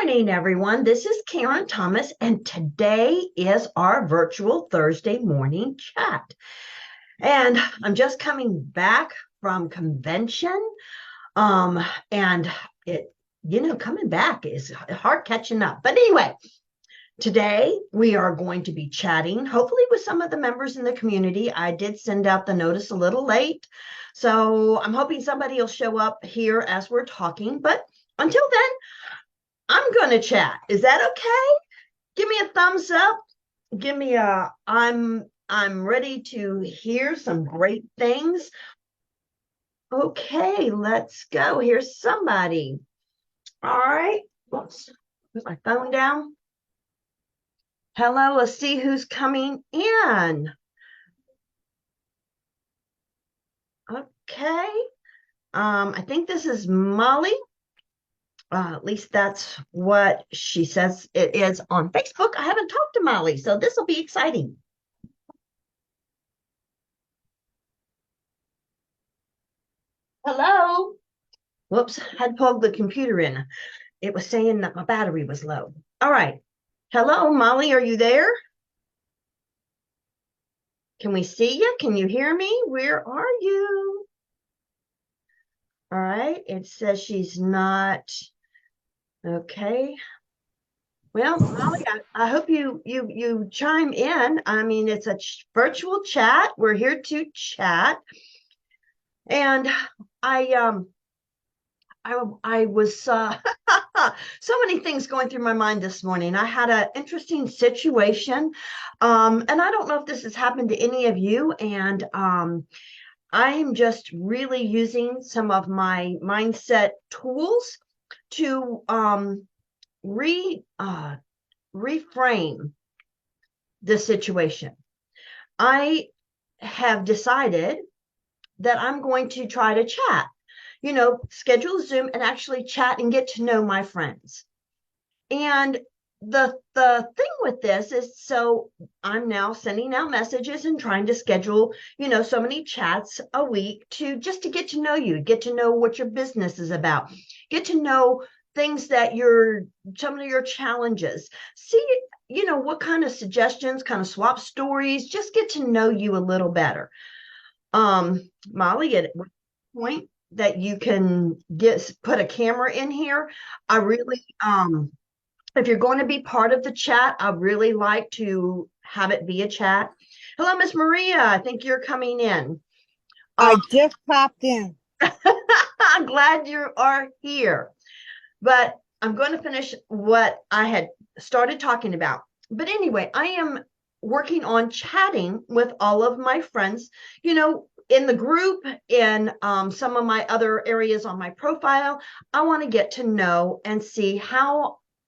morning, everyone. This is Karen Thomas, and today is our virtual Thursday morning chat. And I'm just coming back from convention. And coming back is hard catching up. But anyway, today we are going to be chatting, hopefully with some of the members in the community. I did send out the notice a little late, so I'm hoping somebody will show up here as we're talking. But until then, I'm going to chat. Is that okay? Give me a thumbs up. Give me a I'm ready to hear some great things. Okay, let's go. Here's somebody. All right. Oops. Put my phone down. Hello, let's see who's coming in. Okay. I think this is Molly. At least that's what she says it is on Facebook. I haven't talked to Molly, so this will be exciting. Hello. Whoops, had plugged the computer in. It was saying that my battery was low. All right. Hello, Molly, are you there? Can we see you? Can you hear me? Where are you? All right. It says she's not. Okay. Well, Molly, I hope you chime in. I mean, it's a virtual chat. We're here to chat. And I was so many things going through my mind this morning. I had an interesting situation, and I don't know if this has happened to any of you. And I'm just really using some of my mindset tools to reframe the situation. I have decided that I'm going to try to chat, schedule a Zoom and actually chat and get to know my friends. And the thing with this is, so I'm now sending out messages and trying to schedule, so many chats a week to just to get to know you, get to know what your business is about, get to know things that some of your challenges, see, what kind of suggestions, kind of swap stories, just get to know you a little better. Molly, at what point that you can put a camera in here, I really, if you're going to be part of the chat, I really like to have it be a chat. Hello, Miss Maria. I think you're coming in. I just popped in. I'm glad you are here, but I'm going to finish what I had started talking about. But anyway, I am working on chatting with all of my friends, in the group, in some of my other areas on my profile. I want to get to know and see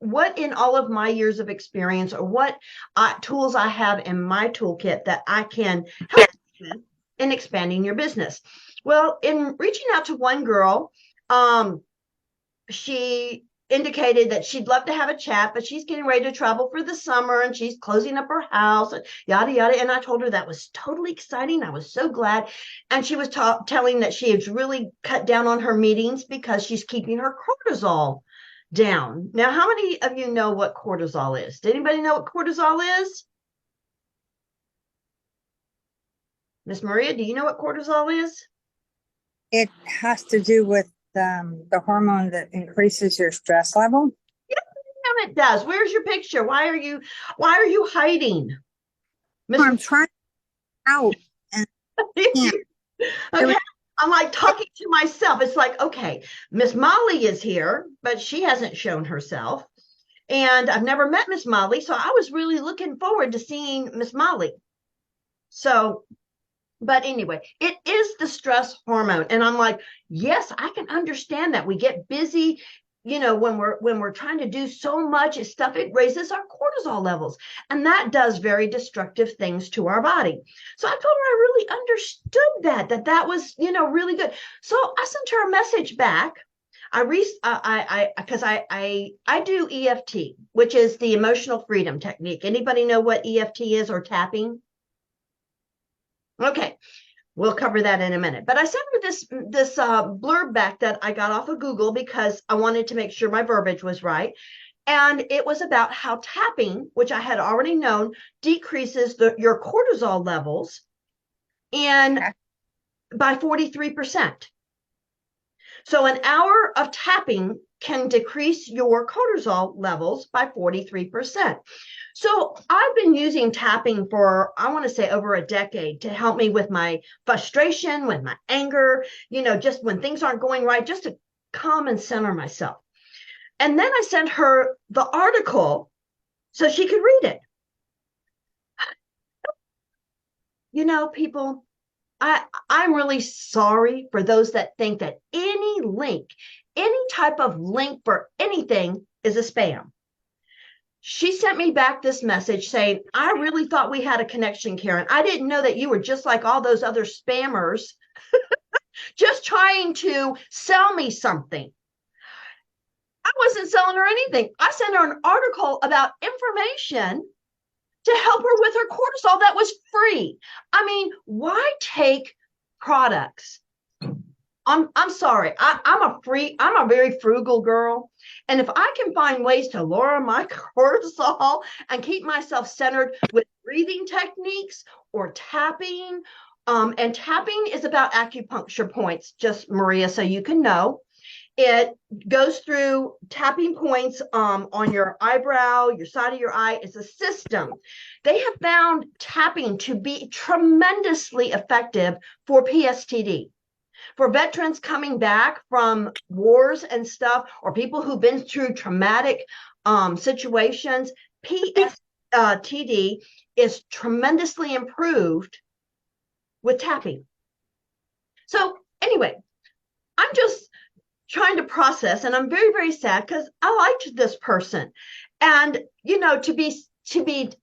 what in all of my years of experience, or what tools I have in my toolkit that I can help in expanding your business. Well, in reaching out to one girl, she indicated that she'd love to have a chat, but she's getting ready to travel for the summer and she's closing up her house and yada, yada. And I told her that was totally exciting. I was so glad. And she was telling that she has really cut down on her meetings because she's keeping her cortisol down. Now, how many of you know what cortisol is? Does anybody know what cortisol is? Miss Maria, do you know what cortisol is? It has to do with the hormone that increases your stress level. Yeah, it does. Where's your picture? Why are you hiding? I'm trying out. And Okay. I'm like talking to myself. It's like, okay, Miss Molly is here, but she hasn't shown herself. And I've never met Miss Molly. So I was really looking forward to seeing Miss Molly. So, but anyway, it is the stress hormone. And I'm like, yes, I can understand that. We get busy, when we're trying to do so much stuff, it raises our cortisol levels, and that does very destructive things to our body. So I told her I really understood that was, really good. So I sent her a message back. Because I do EFT, which is the emotional freedom technique. Anybody know what EFT is, or tapping? Okay, we'll cover that in a minute. But I sent her this blurb back that I got off of Google because I wanted to make sure my verbiage was right. And it was about how tapping, which I had already known, decreases your cortisol levels in Okay. by 43%. So an hour of tapping can decrease your cortisol levels by 43%. So I've been using tapping for, I want to say, over a decade to help me with my frustration, with my anger, just when things aren't going right, just to calm and center myself. And then I sent her the article so she could read it. People, I'm really sorry for those that think that any link, any type of link for anything is a spam. She sent me back this message saying, I really thought we had a connection, Karen. I didn't know that you were just like all those other spammers, just trying to sell me something. I wasn't selling her anything. I sent her an article about information to help her with her cortisol that was free. I mean, why take products? I'm sorry. I'm a very frugal girl. And if I can find ways to lower my cortisol and keep myself centered with breathing techniques or tapping, and tapping is about acupuncture points, just Maria, so you can know. It goes through tapping points on your eyebrow, your side of your eye. It's a system. They have found tapping to be tremendously effective for PSTD, for veterans coming back from wars and stuff, or people who've been through traumatic situations. PSTD is tremendously improved with tapping. So anyway, I'm just trying to process, and I'm very, very sad because I liked this person. And to be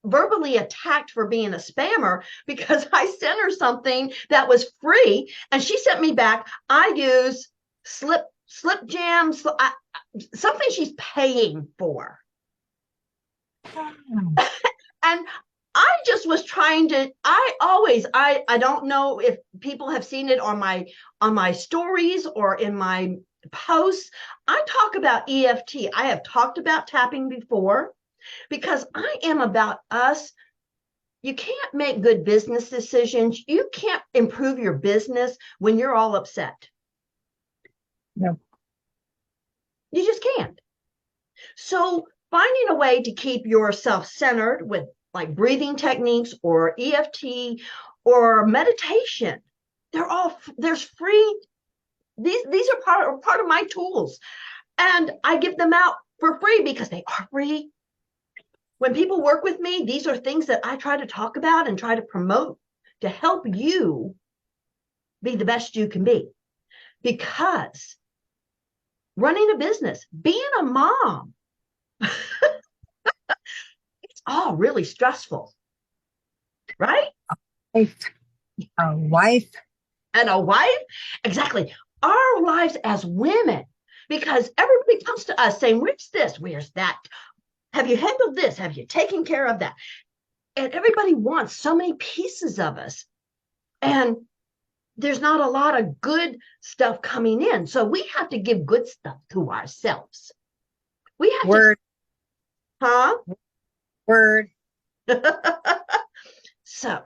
verbally attacked for being a spammer because I sent her something that was free, and she sent me back, I use slip jam, something she's paying for. And I just was trying to, I don't know if people have seen it on my stories or in my posts. I talk about EFT. I have talked about tapping before because I am about us. You can't make good business decisions. You can't improve your business when you're all upset. No. You just can't. So finding a way to keep yourself centered with like breathing techniques or EFT or meditation, there's free. These are part of my tools, and I give them out for free because they are free. When people work with me, these are things that I try to talk about and try to promote to help you be the best you can be. Because running a business, being a mom, it's all really stressful, right? A wife. And a wife, exactly. Our lives as women, because everybody comes to us saying, where's this, where's that, have you handled this, have you taken care of that? And everybody wants so many pieces of us, and there's not a lot of good stuff coming in, so we have to give good stuff to ourselves. We have Word. huh Word. so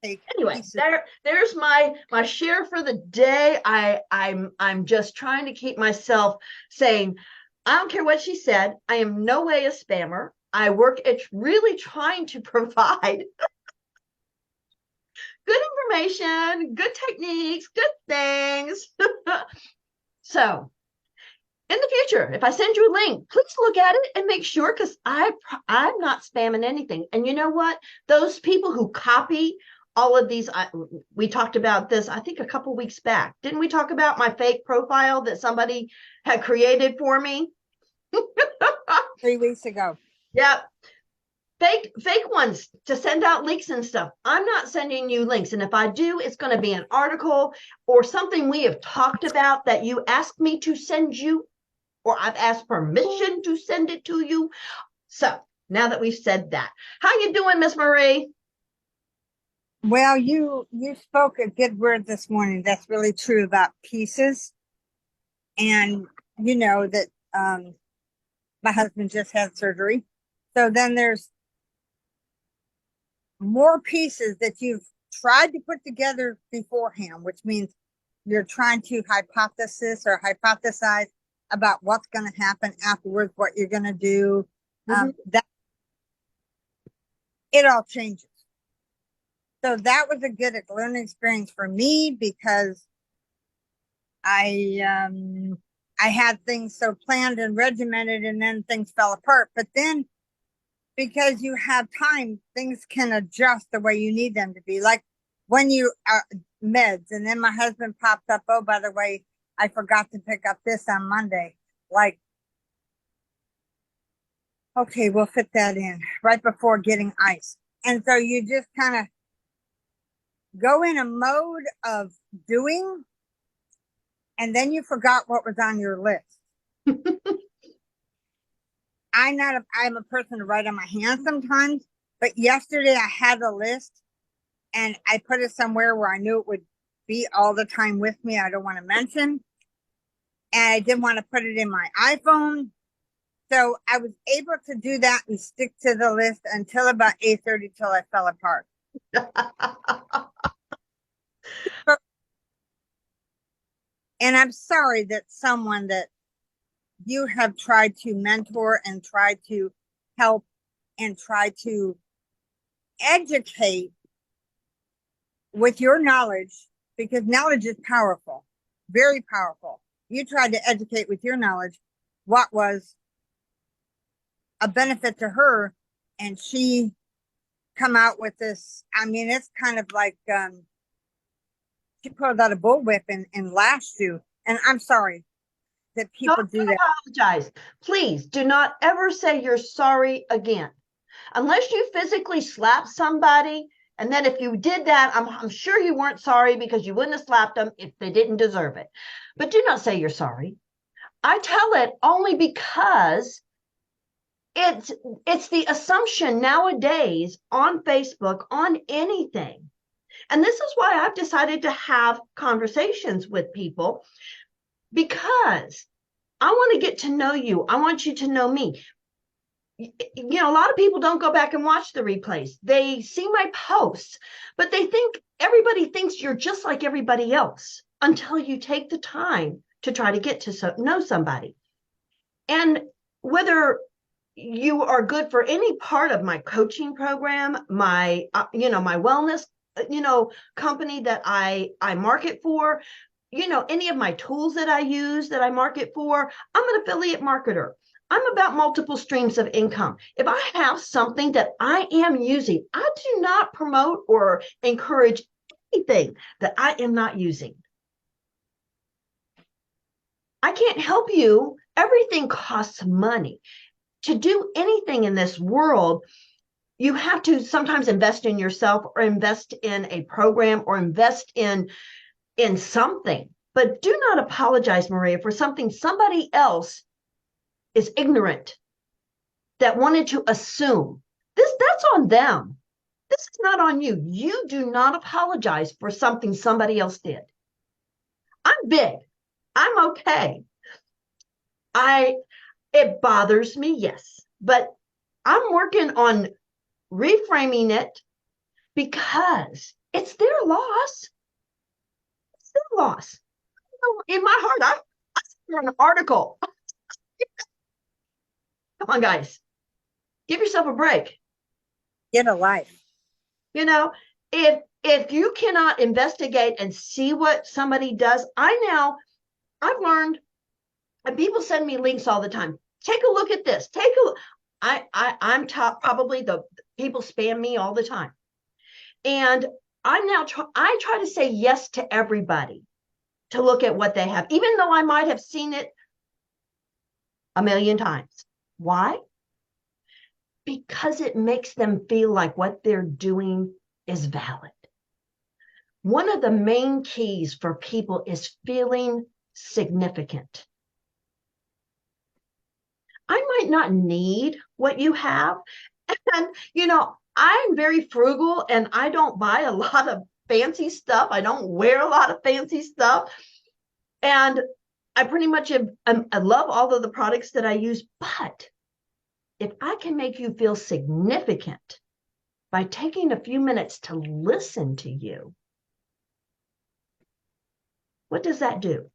Take anyway, pieces. there's my share for the day. I'm just trying to keep myself saying, I don't care what she said. I am no way a spammer. I work at really trying to provide good information, good techniques, good things. So in the future, if I send you a link, please look at it and make sure, because I'm not spamming anything. And you know what? Those people who copy all of these, we talked about this, I think a couple weeks back. Didn't we talk about my fake profile that somebody had created for me? 3 weeks ago. Yeah, fake ones to send out links and stuff. I'm not sending you links, and if I do, it's going to be an article or something we have talked about that you asked me to send you, or I've asked permission to send it to you. So now that we've said that, how you doing, Miss Marie? Well, you spoke a good word this morning. That's really true about pieces. And you know that My husband just had surgery. So then there's more pieces that you've tried to put together beforehand, which means you're trying to hypothesize about what's going to happen afterwards, what you're going to do. Mhm. That it all changes. So that was a good learning experience for me because I I had things so planned and regimented, and then things fell apart. But then because you have time, things can adjust the way you need them to be. Like when you are meds, and then my husband popped up. Oh, by the way, I forgot to pick up this on Monday. Like, okay, we'll fit that in right before getting ice. And so you just kind of go in a mode of doing, and then you forgot what was on your list. I'm a person to write on my hand sometimes, but yesterday I had a list and I put it somewhere where I knew it would be all the time with me. I don't want to mention. And I didn't want to put it in my iPhone. So I was able to do that and stick to the list until about 8:30 till I fell apart. And I'm sorry that someone that you have tried to mentor and tried to help and try to educate with your knowledge, because knowledge is powerful, very powerful. You tried to educate with your knowledge what was a benefit to her, and she come out with this. I mean, it's kind of like she pulled out a bullwhip and lashed you. And I'm sorry that Don't people do that. apologize. Please do not ever say you're sorry again. Unless you physically slap somebody. And then if you did that, I'm sure you weren't sorry because you wouldn't have slapped them if they didn't deserve it. But do not say you're sorry. I tell it only because it's it's the assumption nowadays on Facebook, on anything. And this is why I've decided to have conversations with people because I want to get to know you. I want you to know me. A lot of people don't go back and watch the replays. They see my posts, but everybody thinks you're just like everybody else until you take the time to try to get to know somebody. And whether you are good for any part of my coaching program, my wellness, company that I market for, any of my tools that I use that I market for, I'm an affiliate marketer. I'm about multiple streams of income. If I have something that I am using, I do not promote or encourage anything that I am not using. I can't help you. Everything costs money. To do anything in this world, you have to sometimes invest in yourself or invest in a program or invest in something. But do not apologize, Maria, for something somebody else is ignorant that wanted to assume. That's on them. This is not on you. You do not apologize for something somebody else did. I'm big. I'm okay. I It bothers me, yes, but I'm working on reframing it because it's their loss. It's their loss. In my heart, I wrote an article. Come on, guys, give yourself a break. Get a life. You know, if you cannot investigate and see what somebody does, I've learned, and people send me links all the time. Take a look at this. Take a look. I'm top probably the people spam me all the time, and I try to say yes to everybody to look at what they have, even though I might have seen it a million times. Why? Because it makes them feel like what they're doing is valid. One of the main keys for people is feeling significant. I might not need what you have. And, I'm very frugal and I don't buy a lot of fancy stuff. I don't wear a lot of fancy stuff. And I pretty much have, I love all of the products that I use, but if I can make you feel significant by taking a few minutes to listen to you, what does that do?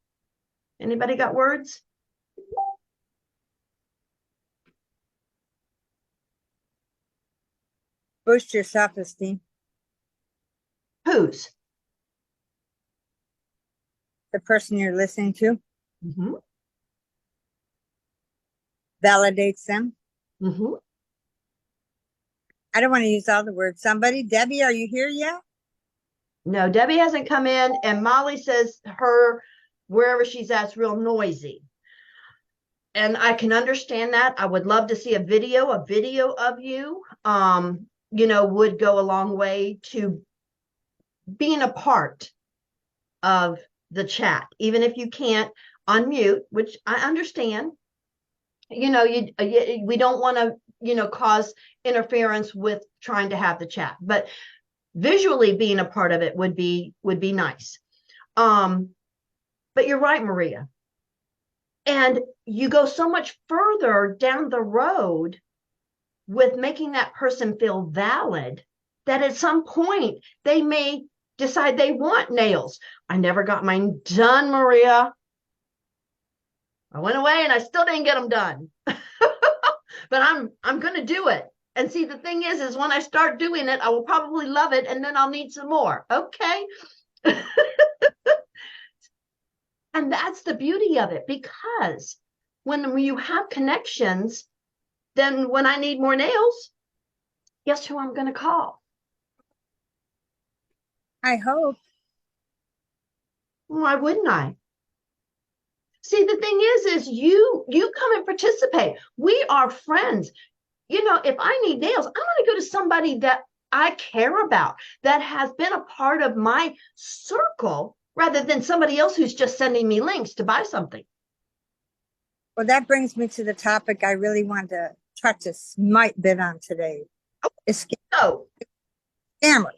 Anybody got words? Boost your self-esteem. Whose? The person you're listening to Mm-hmm. validates them. Mm-hmm. I don't want to use all the words. Somebody, Debbie, are you here yet? No, Debbie hasn't come in, and Molly says her wherever she's at is real noisy. And I can understand that. I would love to see a video of you. Would go a long way to being a part of the chat, even if you can't unmute, which I understand. We don't want to, cause interference with trying to have the chat, but visually being a part of it would be nice. But you're right, Maria. And you go so much further down the road with making that person feel valid that at some point they may decide they want nails. I never got mine done, Maria. I went away and I still didn't get them done. But I'm going to do it. And see, the thing is when I start doing it, I will probably love it, and then I'll need some more. Okay. And that's the beauty of it, because when you have connections, then when I need more nails, guess who I'm going to call? I hope. Why wouldn't I? See, the thing is you come and participate. We are friends. If I need nails, I'm going to go to somebody that I care about, that has been a part of my circle, rather than somebody else who's just sending me links to buy something. Well, that brings me to the topic I really want to touch a slight bit on today. It's Oh, scammers.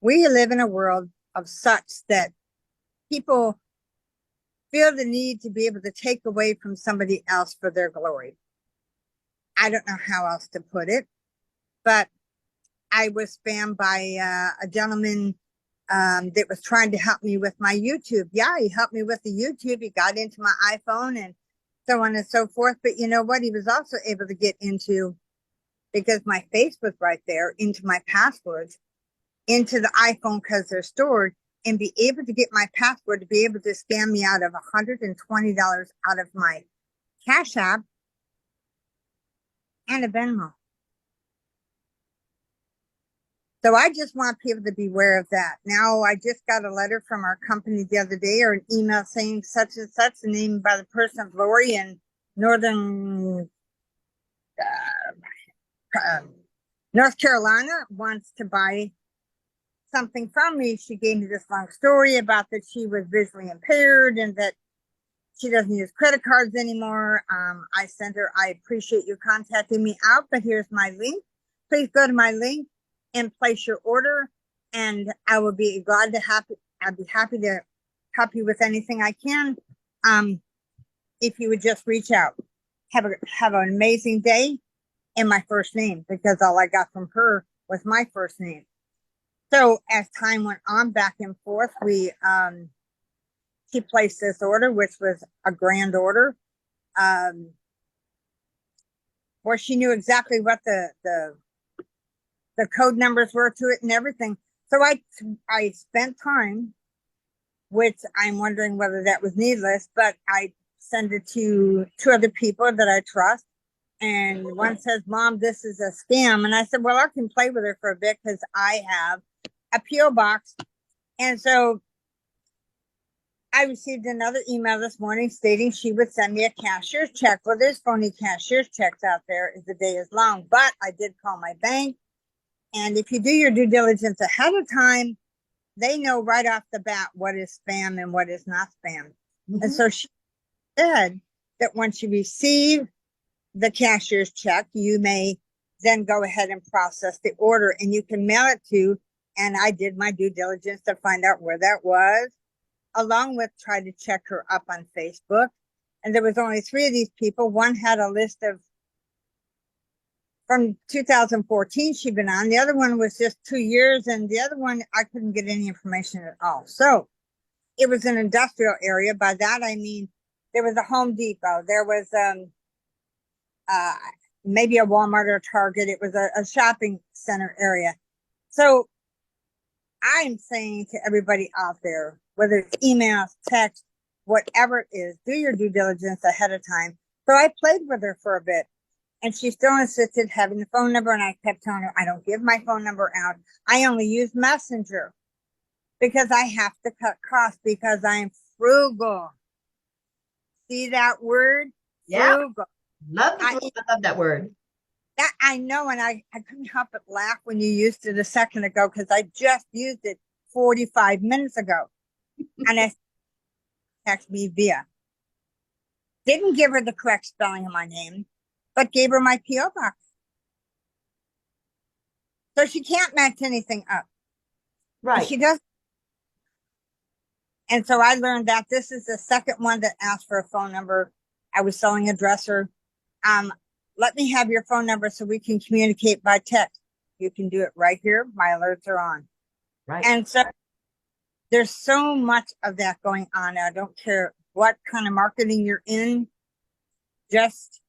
We live in a world of such that people feel the need to be able to take away from somebody else for their glory. I don't know how else to put it, but I was spammed by a gentleman that was trying to help me with my YouTube. Yeah, he helped me with the YouTube. He got into my iPhone and so on and so forth. But you know what? He was also able to get into, because my face was right there, into my passwords, into the iPhone because they're stored, and be able to get my password to be able to scam me out of $120 out of my Cash App and a Venmo. So I just want people to be aware of that. Now, I just got a letter from our company the other day, or an email saying such and such, named by the person of Lori in northern North Carolina, wants to buy something from me. She gave me this long story about that she was visually impaired and that she doesn't use credit cards anymore. I sent her, I appreciate you contacting me out, but here's my link. Please go to my link and place your order, and I will be glad to I'd be happy to help you with anything I can. If you would just reach out. Have an amazing day, and my first name, because all I got from her was my first name. So as time went on, back and forth, she placed this order, which was a grand order. Where she knew exactly what the code numbers were to it and everything. So I spent time, which I'm wondering whether that was needless, but I sent it to two other people that I trust. And one says, Mom, this is a scam. And I said, well, I can play with her for a bit because I have a P.O. box. And so I received another email this morning stating she would send me a cashier's check. Well, there's phony cashier's checks out there as the day is long, but I did call my bank. And if you do your due diligence ahead of time, they know right off the bat what is spam and what is not spam. Mm-hmm. And so she said that once you receive the cashier's check, you may then go ahead and process the order, and you can mail it to, and I did my due diligence to find out where that was. along with tried to check her up on Facebook. And there was only 3 of these people. One had a list of from 2014 she'd been on. The other one was just 2 years, and the other one I couldn't get any information at all. So it was an industrial area. By that I mean there was a Home Depot, there was uh, maybe a Walmart or a Target. It was a shopping center area. So I'm saying to everybody out there, whether it's emails, text, whatever it is, do your due diligence ahead of time. So I played with her for a bit, and she still insisted having the phone number. And I kept telling her, I don't give my phone number out. I only use Messenger because I have to cut costs because I'm frugal. See that word? Yeah, Frugal. I love that word. That I know, and I couldn't help but laugh when you used it a second ago because I just used it 45 minutes ago. And I text me via. Didn't give her the correct spelling of my name, but gave her my P.O. box. So she can't match anything up. And Right. she does. And so I learned that this is the second one that asked for a phone number. I was selling a dresser. Let me have your phone number so we can communicate by text. You can do it right here. My alerts are on. Right. And so there's so much of that going on. I don't care what kind of marketing you're in. Just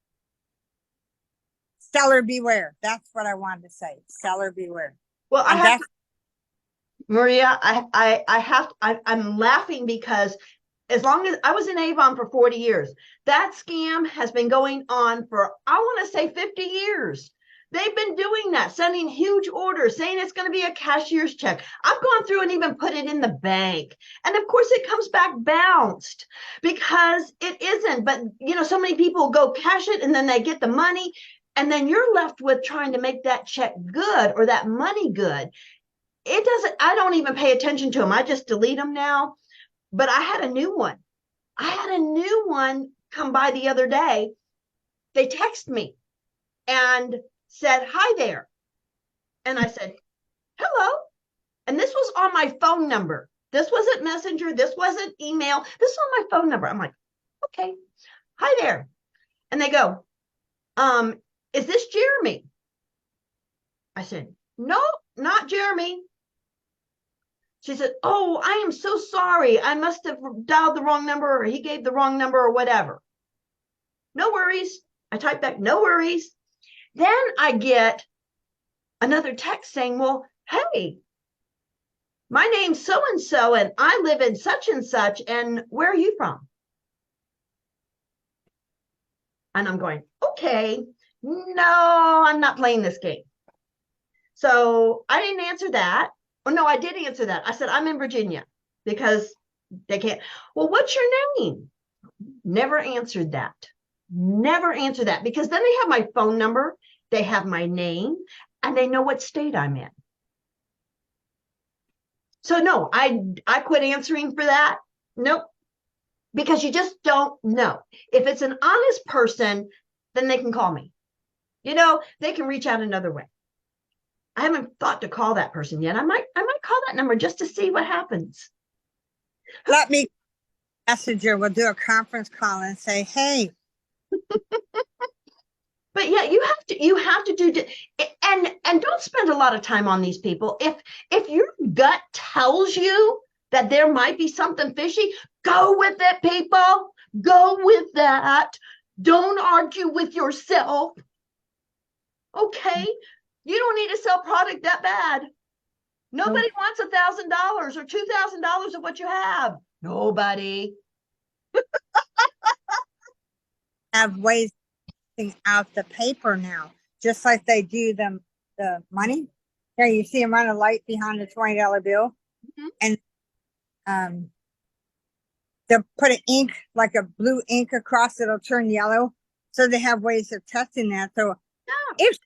seller beware. That's what I wanted to say. Seller beware. Well, I And have that's to, Maria, I have to, I'm laughing because as long as I was in Avon for 40 years, that scam has been going on for, I want to say 50 years. They've been doing that, sending huge orders, saying it's going to be a cashier's check. I've gone through and even put it in the bank. And of course, it comes back bounced because it isn't. But, so many people go cash it and then they get the money. And then you're left with trying to make that check good or that money good. It doesn't, I don't even pay attention to them. I just delete them now. But I had a new one. I had a new one come by the other day. They text me and said, "Hi there." And I said, "Hello." And this was on my phone number. This wasn't Messenger. This wasn't email. This was on my phone number. I'm like, "Okay, hi there." And they go, "Is this Jeremy?" I said, "No, not Jeremy." She said, "Oh, I am so sorry. I must have dialed the wrong number or he gave the wrong number or whatever." No worries. I type back, no worries. Then I get another text saying, "Well, hey, my name's so and so, and I live in such and such, and where are you from?" And I'm going, "Okay, no, I'm not playing this game." So I didn't answer that. Oh, no, I did answer that. I said, "I'm in Virginia," because they can't. "Well, what's your name?" Never answered that. Never answer that because then they have my phone number, they have my name, and they know what state I'm in. So no, I quit answering for that. Nope, because you just don't know. If it's an honest person, then they can call me. They can reach out another way. I haven't thought to call that person yet. I might call that number just to see what happens. let me messenger. We'll do a conference call and say, hey, But yeah, you have to do, and don't spend a lot of time on these people. If your gut tells you that there might be something fishy, go with it, people. Go with that. Don't argue with yourself. Okay, you don't need to sell product that bad. Nobody wants $1,000 or $2,000 of what you have. Nobody. have ways out the paper now, just like they do the money. Here you see them run a light behind a $20 bill, Mhm. and they'll put an ink like a blue ink across it'll turn yellow. So they have ways of testing that. So Yeah, if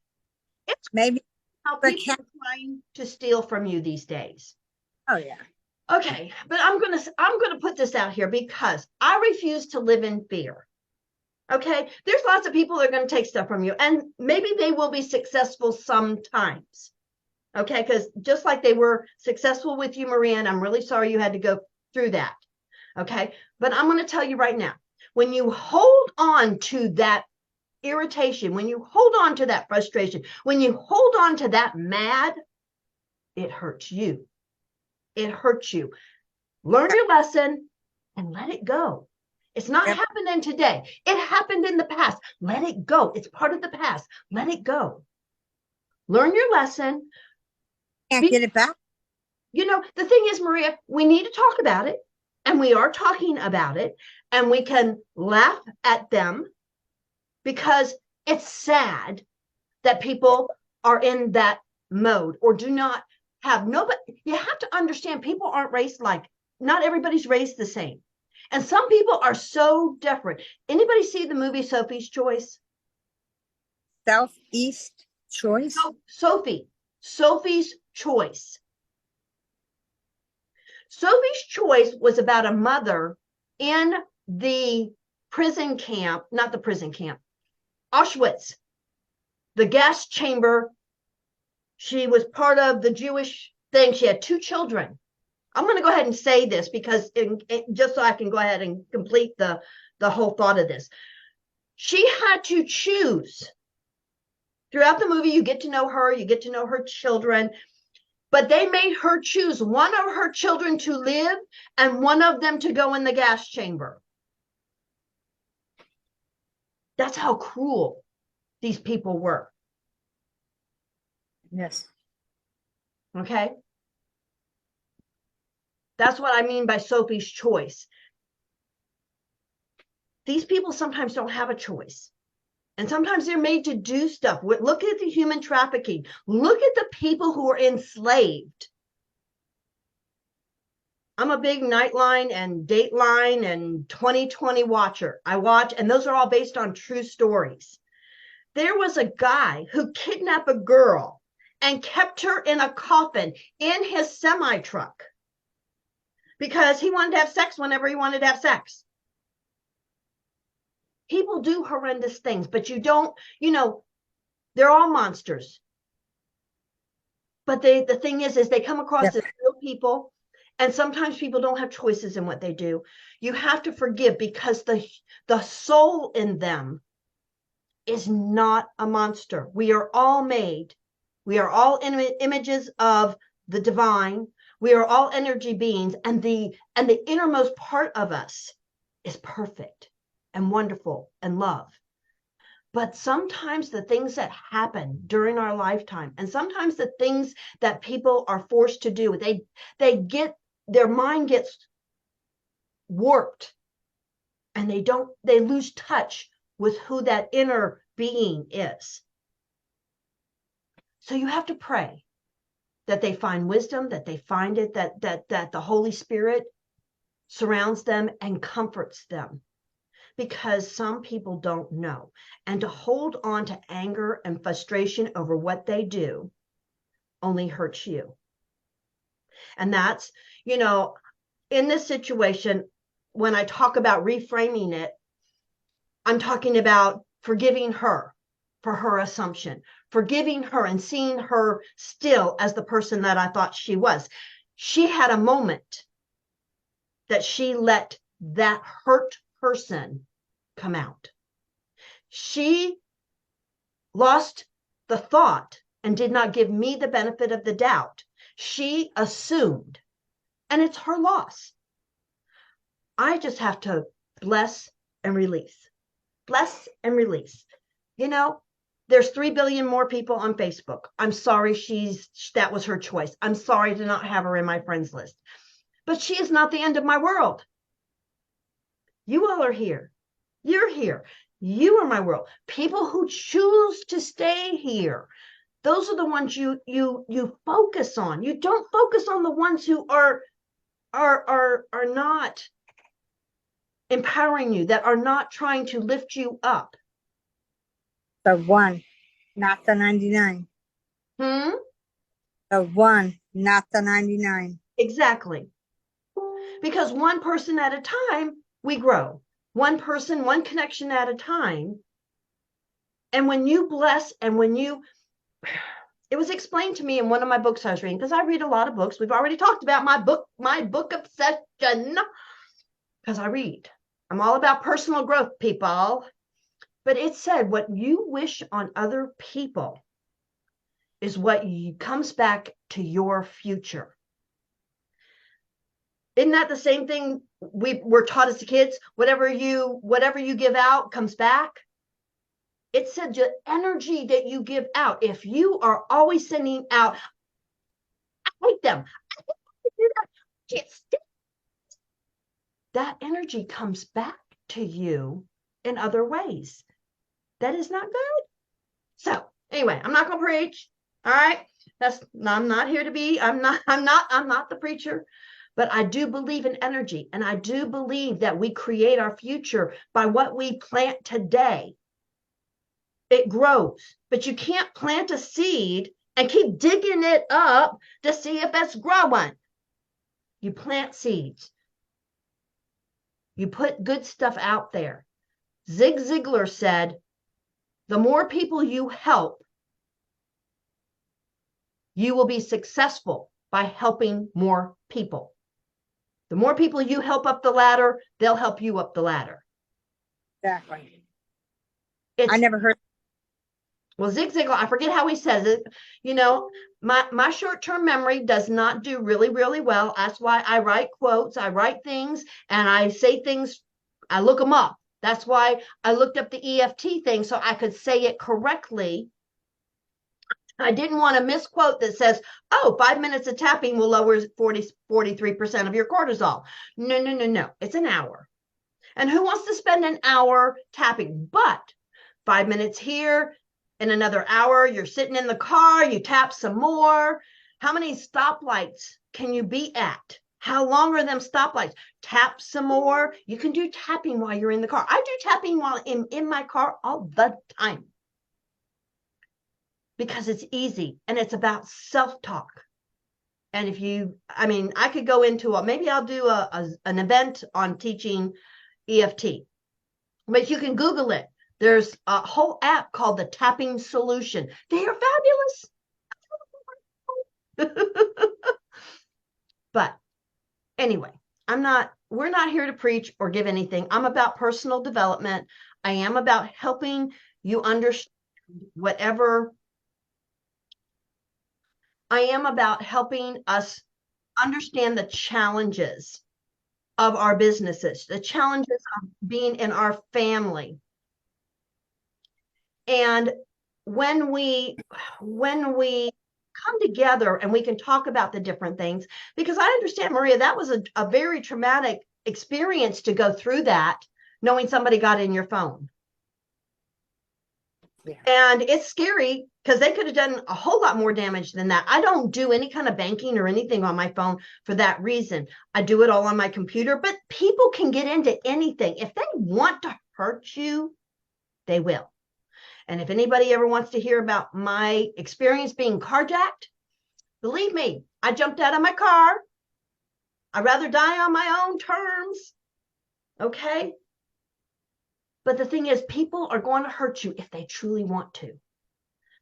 it's maybe how the people are trying to steal from you these days. oh yeah, Okay, but I'm gonna put this out here because I refuse to live in fear. Okay, there's lots of people that are going to take stuff from you, and maybe they will be successful sometimes. Okay, because just like they were successful with you, Maria, and I'm really sorry you had to go through that. Okay. But I'm going to tell you right now, when you hold on to that irritation, when you hold on to that frustration, when you hold on to that mad, it hurts you. It hurts you. Learn your lesson and let it go. It's not Yep. happening today. It happened in the past. Let it go. It's part of the past. Let it go. Learn your lesson. Can't Be, get it back. the thing is, Maria, we need to talk about it. And we are talking about it. And we can laugh at them because it's sad that people are in that mode or do not have nobody. You have to understand people aren't raised like, not everybody's raised the same. And some people are so different. Anybody see the movie Sophie's Choice? Southeast choice. Sophie's Choice. Sophie's Choice was about a mother in the prison camp, not the prison camp, Auschwitz, the gas chamber. She was part of the Jewish thing. She had 2 children. I'm going to go ahead and say this because just so I can go ahead and complete the whole thought of this. She had to choose. Throughout the movie, you get to know her, you get to know her children, but they made her choose one of her children to live and one of them to go in the gas chamber. That's how cruel these people were. Yes. Okay. That's what I mean by Sophie's Choice. These people sometimes don't have a choice. And sometimes they're made to do stuff. Look at the human trafficking. Look at the people who are enslaved. I'm a big Nightline and Dateline and 2020 watcher. I watch, and those are all based on true stories. There was a guy who kidnapped a girl and kept her in a coffin in his semi truck because he wanted to have sex whenever he wanted to have sex. People do horrendous things, but you don't, they're all monsters. But the thing is they come across Yep. as real people, and sometimes people don't have choices in what they do. You have to forgive because the soul in them is not a monster. We are all made. We are all images of the divine. We are all energy beings, and the innermost part of us is perfect and wonderful and love. But sometimes the things that happen during our lifetime, and sometimes the things that people are forced to do, their mind gets warped, and they lose touch with who that inner being is. So you have to pray that they find wisdom, that they find it, that the Holy Spirit surrounds them and comforts them, because some people don't know. And to hold on to anger and frustration over what they do only hurts you. And that's, in this situation, when I talk about reframing it, I'm talking about forgiving her for her assumption, forgiving her and seeing her still as the person that I thought she was. She had a moment that she let that hurt person come out. She lost the thought and did not give me the benefit of the doubt. She assumed, and it's her loss. I just have to bless and release. Bless and release. There's 3 billion more people on Facebook. I'm sorry that was her choice. I'm sorry to not have her in my friends list. But she is not the end of my world. You all are here. You're here. You are my world. People who choose to stay here, those are the ones you focus on. You don't focus on the ones who are not empowering you, that are not trying to lift you up. The one, not the 99. Hmm? The one, not the 99. Exactly. Because one person at a time, we grow. One person, one connection at a time. And when you bless and it was explained to me in one of my books I was reading, because I read a lot of books. We've already talked about my book obsession. because I read. I'm all about personal growth, people. But it said what you wish on other people is what comes back to your future. Isn't that the same thing we were taught as kids? Whatever you give out comes back. It said the energy that you give out. If you are always sending out, I hate them. I do that. That energy comes back to you in other ways. That is not good. So anyway, I'm not gonna preach. All right. I'm not here to be, I'm not the preacher, but I do believe in energy, and I do believe that we create our future by what we plant today. It grows, but you can't plant a seed and keep digging it up to see if it's growing. You plant seeds. You put good stuff out there. Zig Ziglar said, the more people you help, you will be successful by helping more people. The more people you help up the ladder, they'll help you up the ladder. Exactly. It's, I never heard. well, Zig Ziglar, I forget how he says it. You know, my short-term memory does not do really, really well. That's why I write quotes, I write things, and I say things, I look them up. That's why I looked up the EFT thing so I could say it correctly. I didn't want to misquote that says, oh, 5 minutes of tapping will lower 43% of your cortisol. No, no, no, no. It's an hour. And who wants to spend an hour tapping? But 5 minutes here, in another hour, you're sitting in the car, you tap some more. How many stoplights can you be at? How long are them stoplights? Tap some more. You can do tapping while you're in the car. I do tapping while in my car all the time, because it's easy and it's about self-talk. And if you, I mean, I could go into maybe I'll do an event on teaching EFT, but you can Google it. There's a whole app called the Tapping Solution. They are fabulous. But anyway, we're not here to preach or give anything. I'm about personal development. I am about helping you understand whatever. I am about helping us understand the challenges of our businesses, the challenges of being in our family. And when we come together and we can talk about the different things, because I understand, Maria, that was a very traumatic experience to go through that, knowing somebody got in your phone. Yeah. And it's scary because they could have done a whole lot more damage than that. I don't do any kind of banking or anything on my phone for that reason. I do it all on my computer, but people can get into anything. If they want to hurt you, they will. And if anybody ever wants to hear about my experience being carjacked, believe me, I jumped out of my car. I'd rather die on my own terms. Okay? But the thing is, people are going to hurt you if they truly want to.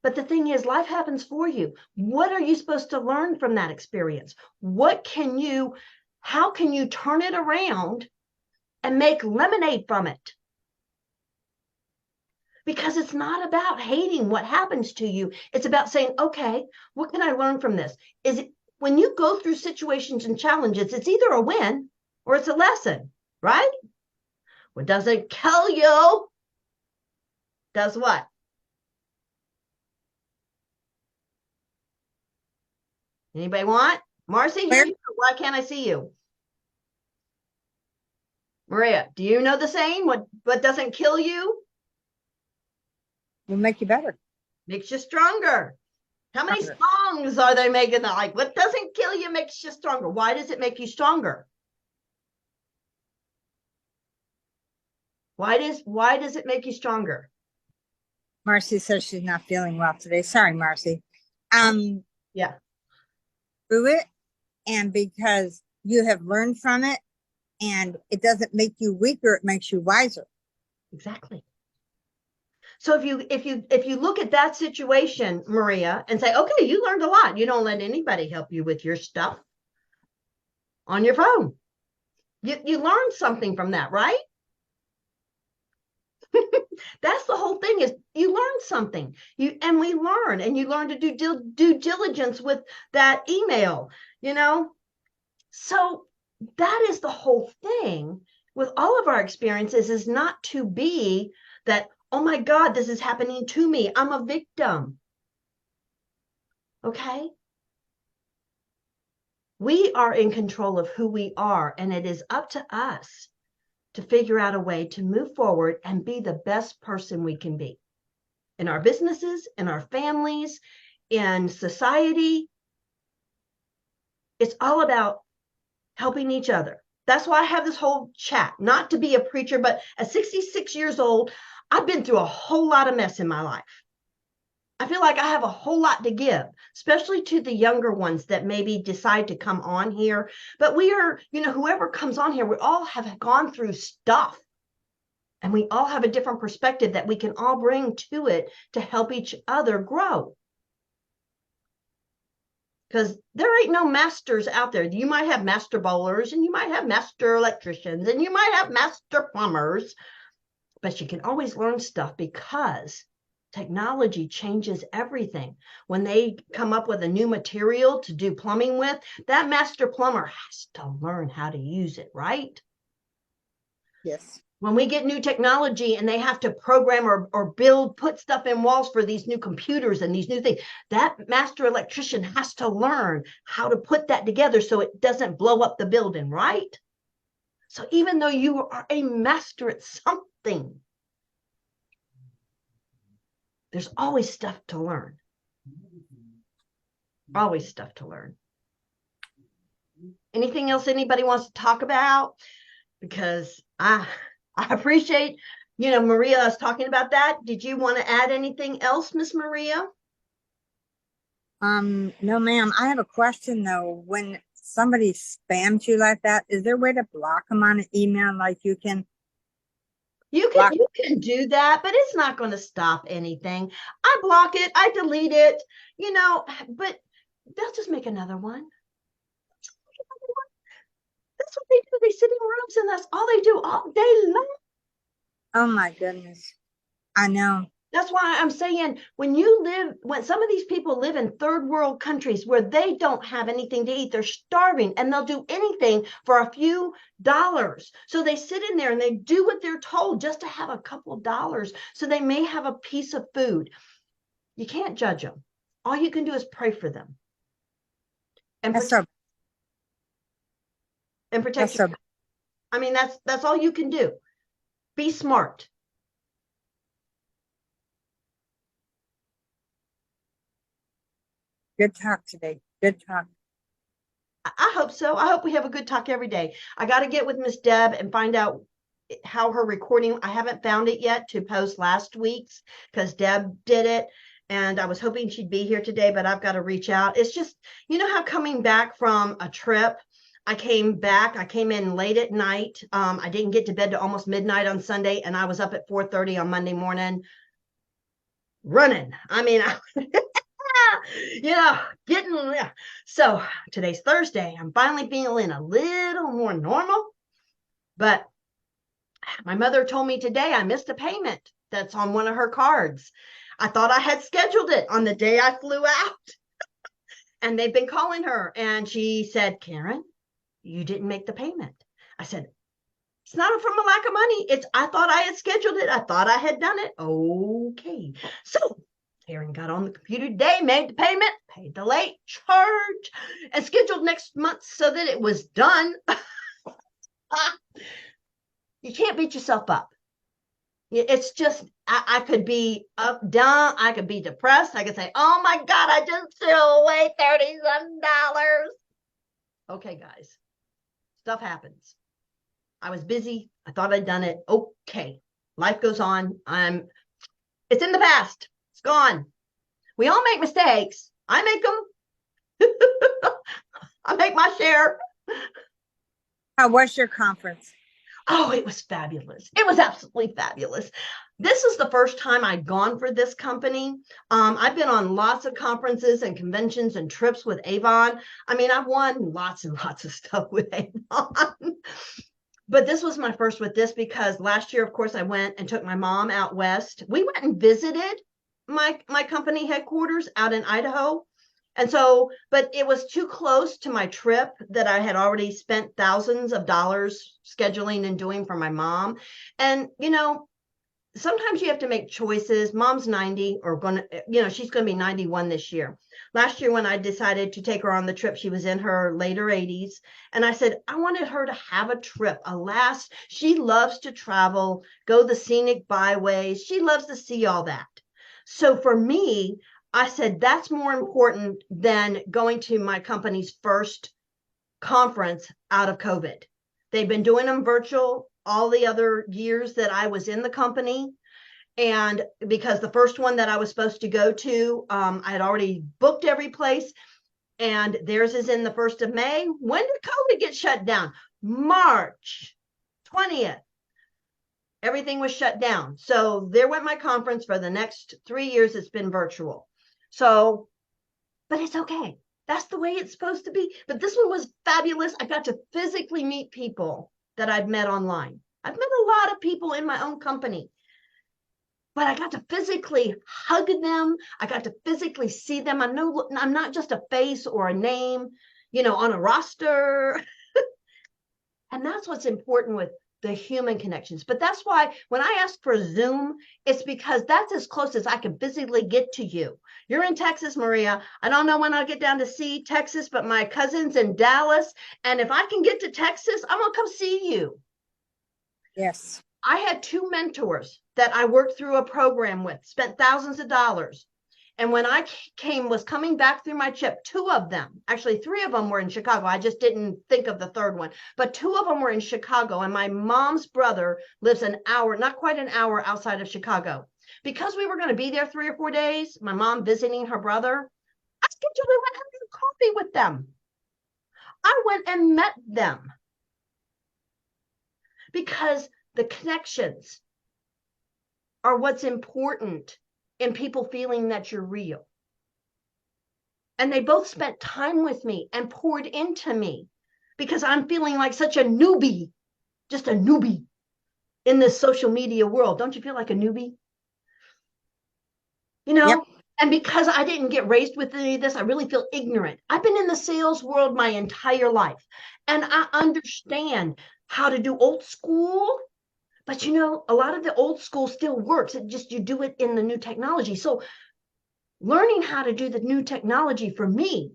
But the thing is, life happens for you. What are you supposed to learn from that experience? How can you turn it around and make lemonade from it? Because it's not about hating what happens to you. It's about saying, okay, what can I learn from this? Is it when you go through situations and challenges, it's either a win or it's a lesson, right? What doesn't kill you does what? Anybody want? Marcy, here you go. Why can't I see you? Maria, do you know the saying? What doesn't kill you Will make you better. makes you stronger. How many songs are they making that like, what doesn't kill you makes you stronger? Why does it make you stronger? Why does it make you stronger? Marcy says she's not feeling well today. Sorry, Marcy. Yeah. Through it, and because you have learned from it, and it doesn't make you weaker, it makes you wiser. Exactly. So if you look at that situation, Maria, and say, okay, you learned a lot. You don't let anybody help you with your stuff on your phone. You learn something from that, right? That's the whole thing, is you learn something. We learn, and you learn to do due diligence with that email, you know? So that is the whole thing with all of our experiences, is not to be that, oh my God, this is happening to me, I'm a victim. Okay? We are in control of who we are, and it is up to us to figure out a way to move forward and be the best person we can be in our businesses, in our families, in society. It's all about helping each other. That's why I have this whole chat, not to be a preacher, but at 66 years old, I've been through a whole lot of mess in my life. I feel like I have a whole lot to give, especially to the younger ones that maybe decide to come on here. But we are, whoever comes on here, we all have gone through stuff. And we all have a different perspective that we can all bring to it to help each other grow. Because there ain't no masters out there. You might have master bowlers, and you might have master electricians, and you might have master plumbers, but you can always learn stuff, because technology changes everything. When they come up with a new material to do plumbing with, that master plumber has to learn how to use it, right? Yes. When we get new technology and they have to program or put stuff in walls for these new computers and these new things, that master electrician has to learn how to put that together so it doesn't blow up the building, right? So even though you are a master at something, there's always stuff to learn. Always stuff to learn. Anything else anybody wants to talk about? Because I appreciate, Maria is talking about that. Did you want to add anything else, Miss Maria? No, ma'am. I have a question though. When somebody spams you like that, is there a way to block them on an email like you can block? You can do that, but it's not going to stop anything. I block it, I delete it, but they'll just make another one. That's what they do. They sit in rooms and that's all they do all day long. Oh my goodness. I know. That's why I'm saying, when some of these people live in third world countries where they don't have anything to eat, they're starving, and they'll do anything for a few dollars. So they sit in there and they do what they're told just to have a couple of dollars. So they may have a piece of food. You can't judge them. All you can do is pray for them and That's so protect that's your. so I mean, that's all you can do. Be smart. good talk today. Good talk. I hope so. I hope we have a good talk every day. I got to get with Miss Deb and find out how her recording. I haven't found it yet to post last week's, because Deb did it. And I was hoping she'd be here today, but I've got to reach out. It's just, how coming back from a trip, I came in late at night. I didn't get to bed to almost midnight on Sunday, and I was up at 4:30 on Monday morning running. I mean, getting. So today's Thursday. I'm finally feeling a little more normal. But my mother told me today I missed a payment that's on one of her cards. I thought I had scheduled it on the day I flew out. And they've been calling her. And she said, Karen, you didn't make the payment. I said, it's not from a lack of money. I thought I had scheduled it. I thought I had done it. Okay. So Karen got on the computer today, made the payment, paid the late charge, and scheduled next month so that it was done. You can't beat yourself up. It's just, I could be up, down, I could be depressed. I could say, oh my God, I just threw away $37. Okay, guys, stuff happens. I was busy. I thought I'd done it. Okay, life goes on. It's in the past. It's gone. We all make mistakes. I make them. I make my share. How was your conference? Oh, it was fabulous. It was absolutely fabulous. This is the first time I'd gone for this company. I've been on lots of conferences and conventions and trips with Avon. I mean, I've won lots and lots of stuff with Avon. but this was my first with this because last year, of course, I went and took my mom out west. We went and visited my company headquarters out in Idaho. And so, but it was too close to my trip that I had already spent thousands of dollars scheduling and doing for my mom. And, sometimes you have to make choices. Mom's 90 or she's going to be 91 this year. Last year, when I decided to take her on the trip, she was in her later 80s. And I said, I wanted her to have a trip, she loves to travel, go the scenic byways. She loves to see all that. So for me, I said, that's more important than going to my company's first conference out of COVID. They've been doing them virtual all the other years that I was in the company. And because the first one that I was supposed to go to, I had already booked every place, and theirs is in the 1st of May. When did COVID get shut down? March 20th. Everything was shut down. So there went my conference. For the next 3 years, it's been virtual. So, but it's okay. That's the way it's supposed to be. But this one was fabulous. I got to physically meet people that I've met online. I've met a lot of people in my own company, but I got to physically hug them. I got to physically see them. I'm not just a face or a name, on a roster. And that's what's important with the human connections. But that's why when I ask for Zoom, it's because that's as close as I can physically get to you. You're in Texas, Maria. I don't know when I'll get down to see Texas, but my cousin's in Dallas. And if I can get to Texas, I'm going to come see you. Yes. I had 2 mentors that I worked through a program with, spent thousands of dollars. And when I was coming back through my chip, 2 of them, actually 3 of them were in Chicago. I just didn't think of the 3rd one, but 2 of them were in Chicago. And my mom's brother lives an hour, not quite an hour outside of Chicago. Because we were going to be there 3 or 4 days, my mom visiting her brother, I scheduled and went having coffee with them. I went and met them because the connections are what's important in people feeling that you're real. And they both spent time with me and poured into me because I'm feeling like such a newbie, just a newbie in this social media world. Don't you feel like a newbie? Yep. And because I didn't get raised with any of this, I really feel ignorant. I've been in the sales world my entire life, and I understand how to do old school. But a lot of the old school still works. It just, you do it in the new technology. So learning how to do the new technology for me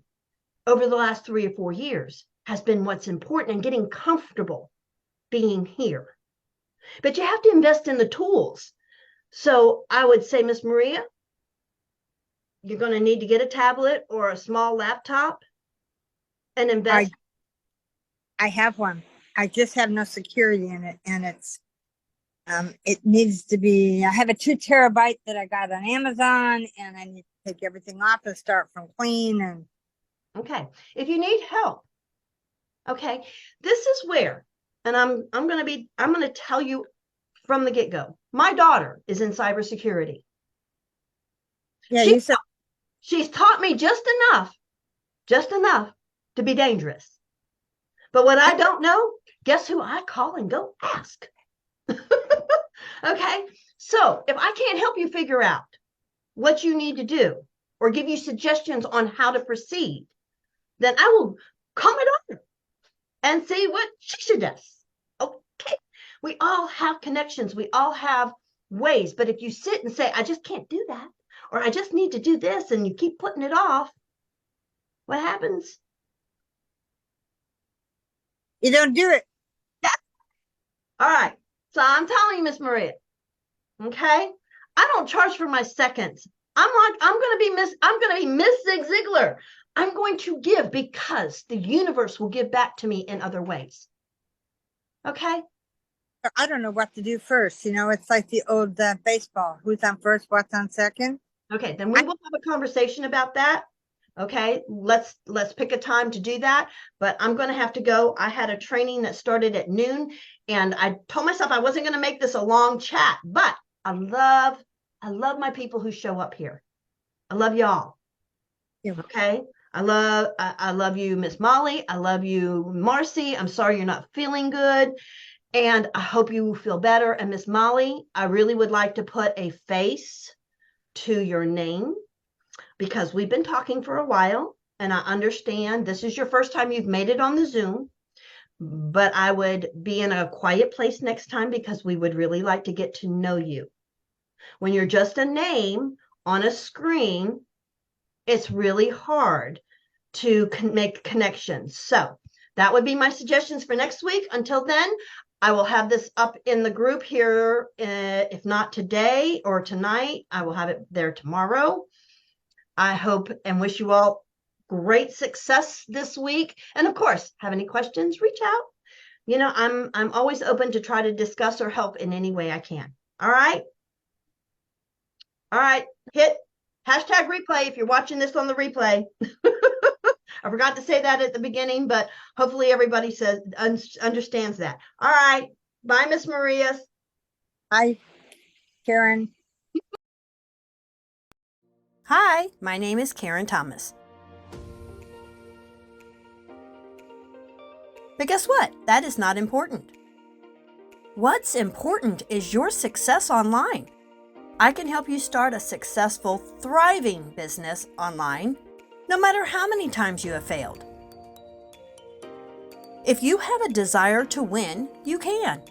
over the last 3 or 4 years has been what's important, and getting comfortable being here. But you have to invest in the tools. So I would say, Miss Maria, you're going to need to get a tablet or a small laptop and invest. I have one. I just have no security in it, and it needs to be. I have a 2 terabyte that I got on Amazon, and I need to take everything off and start from clean. And okay, if you need help, okay, this is where, and I'm going to tell you from the get-go. My daughter is in cybersecurity. yeah, you said She's taught me just enough to be dangerous. But what I don't know, guess who I call and go ask? Okay, so if I can't help you figure out what you need to do or give you suggestions on how to proceed, then I will call my daughter and see what she suggests. Okay, we all have connections, we all have ways, but if you sit and say, I just can't do that, or I just need to do this, and you keep putting it off, what happens? you don't do it. All right, so I'm telling you, Miss Maria, okay, I don't charge for my seconds. I'm gonna be Miss Zig Ziglar. I'm going to give because the universe will give back to me in other ways. Okay. I don't know what to do first. It's like the old baseball. Who's on first? What's on second? Okay, then we will have a conversation about that. Okay, let's pick a time to do that. But I'm going to have to go. I had a training that started at noon, and I told myself I wasn't going to make this a long chat. But I love my people who show up here. I love y'all. Yeah. Okay. I love you, Miss Molly. I love you, Marcy. I'm sorry you're not feeling good. And I hope you feel better. And Miss Molly, I really would like to put a face to your name because we've been talking for a while and I understand this is your first time you've made it on the Zoom, but I would be in a quiet place next time because we would really like to get to know you. When you're just a name on a screen, it's really hard to make connections. So that would be my suggestions for next week. Until then, I will have this up in the group here. If not today or tonight, I will have it there tomorrow. I hope and wish you all great success this week. And of course, have any questions, reach out. You know, I'm always open to try to discuss or help in any way I can. All right. All right. Hit hashtag replay if you're watching this on the replay. I forgot to say that at the beginning, but hopefully everybody understands that. All right. Bye, Miss Maria. Hi, Karen. Hi, my name is Karen Thomas. But guess what? That is not important. What's important is your success online. I can help you start a successful, thriving business online, no matter how many times you have failed. If you have a desire to win, you can.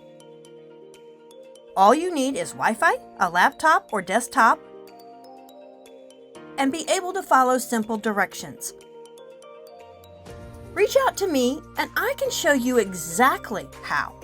All you need is Wi-Fi, a laptop or desktop, and be able to follow simple directions. Reach out to me and I can show you exactly how.